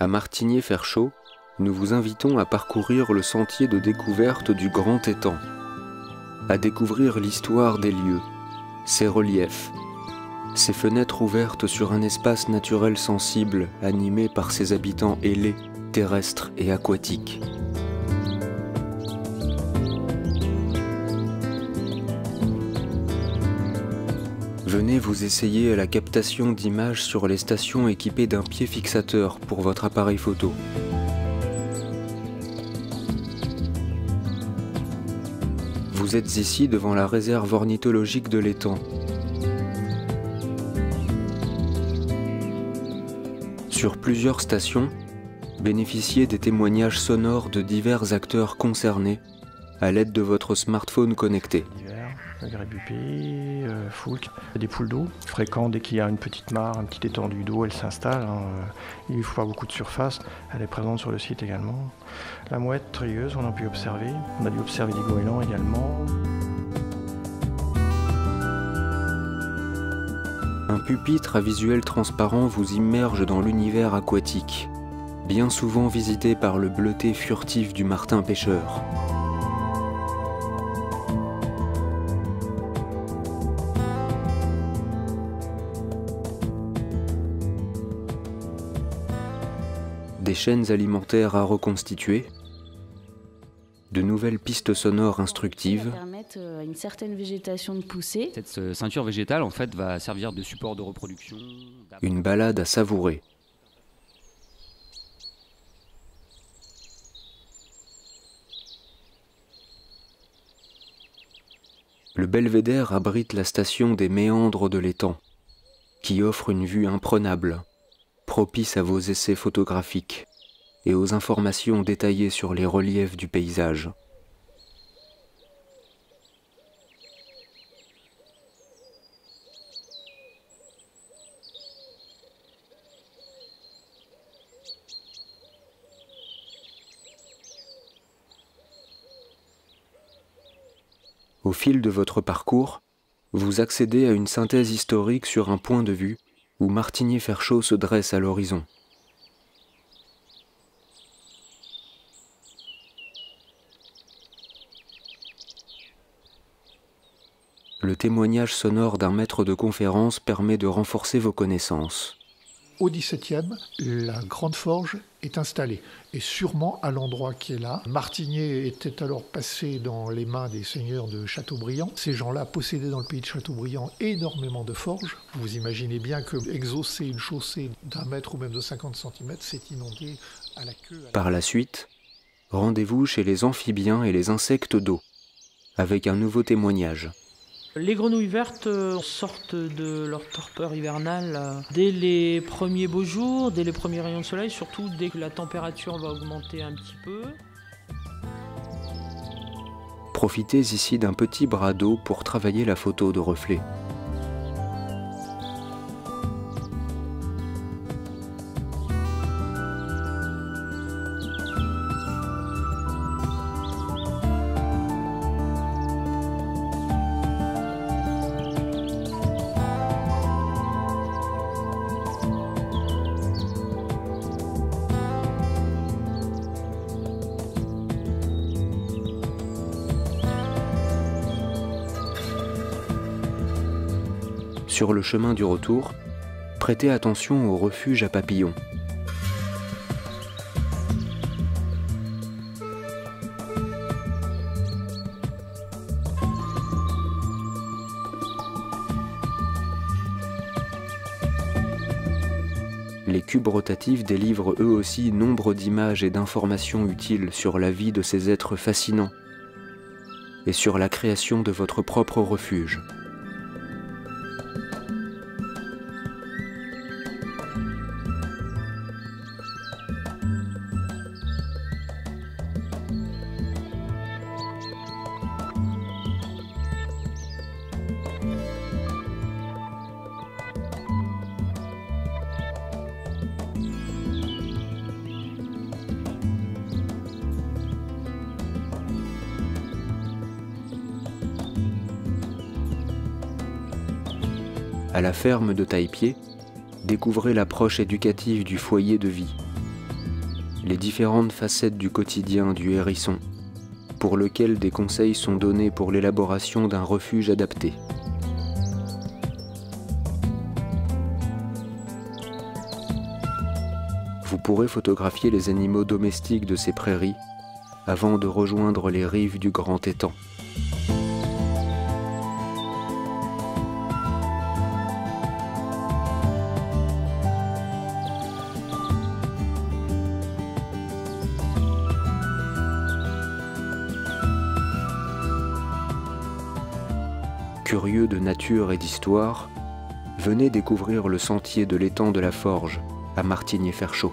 À Martigny-Ferchaud, nous vous invitons à parcourir le sentier de découverte du Grand Étang, à découvrir l'histoire des lieux, ses reliefs, ses fenêtres ouvertes sur un espace naturel sensible animé par ses habitants ailés, terrestres et aquatiques. Venez vous essayer à la captation d'images sur les stations équipées d'un pied fixateur pour votre appareil photo. Vous êtes ici devant la réserve ornithologique de l'étang. Sur plusieurs stations, bénéficiez des témoignages sonores de divers acteurs concernés à l'aide de votre smartphone connecté. Grébupé, foulque, des poules d'eau. Fréquent, dès qu'il y a une petite mare, une petite étendue d'eau, elle s'installe. Il faut pas beaucoup de surface. Elle est présente sur le site également. La mouette trieuse, on a pu observer. On a dû observer des goélands également. Un pupitre à visuel transparent vous immerge dans l'univers aquatique, bien souvent visité par le bleuté furtif du martin pêcheur. Des chaînes alimentaires à reconstituer, de nouvelles pistes sonores instructives. Permettent une certaine végétation de pousser. Cette ceinture végétale en fait va servir de support de reproduction. Une balade à savourer. Le belvédère abrite la station des méandres de l'étang, qui offre une vue imprenable, propice à vos essais photographiques et aux informations détaillées sur les reliefs du paysage. Au fil de votre parcours, vous accédez à une synthèse historique sur un point de vue où Martigny-Ferchaud se dresse à l'horizon. Le témoignage sonore d'un maître de conférence permet de renforcer vos connaissances. Au XVIIe, la Grande Forge est installée, et sûrement à l'endroit qui est là. Martigny était alors passé dans les mains des seigneurs de Châteaubriand. Ces gens-là possédaient dans le pays de Châteaubriand énormément de forges. Vous imaginez bien que exaucer une chaussée d'1 mètre ou même de 50 cm, c'est inondé à la queue. Par la suite, rendez-vous chez les amphibiens et les insectes d'eau, avec un nouveau témoignage. Les grenouilles vertes sortent de leur torpeur hivernale dès les premiers beaux jours, dès les premiers rayons de soleil, surtout dès que la température va augmenter un petit peu. Profitez ici d'un petit bras d'eau pour travailler la photo de reflet. Sur le chemin du retour, prêtez attention au refuge à papillons. Les cubes rotatifs délivrent eux aussi nombre d'images et d'informations utiles sur la vie de ces êtres fascinants et sur la création de votre propre refuge. À la ferme de Taillepied, découvrez l'approche éducative du foyer de vie. les différentes facettes du quotidien du hérisson, pour lequel des conseils sont donnés pour l'élaboration d'un refuge adapté. Vous pourrez photographier les animaux domestiques de ces prairies avant de rejoindre les rives du grand étang. Curieux de nature et d'histoire, venez découvrir le sentier de l'étang de la Forge à Martigny-Ferchaud.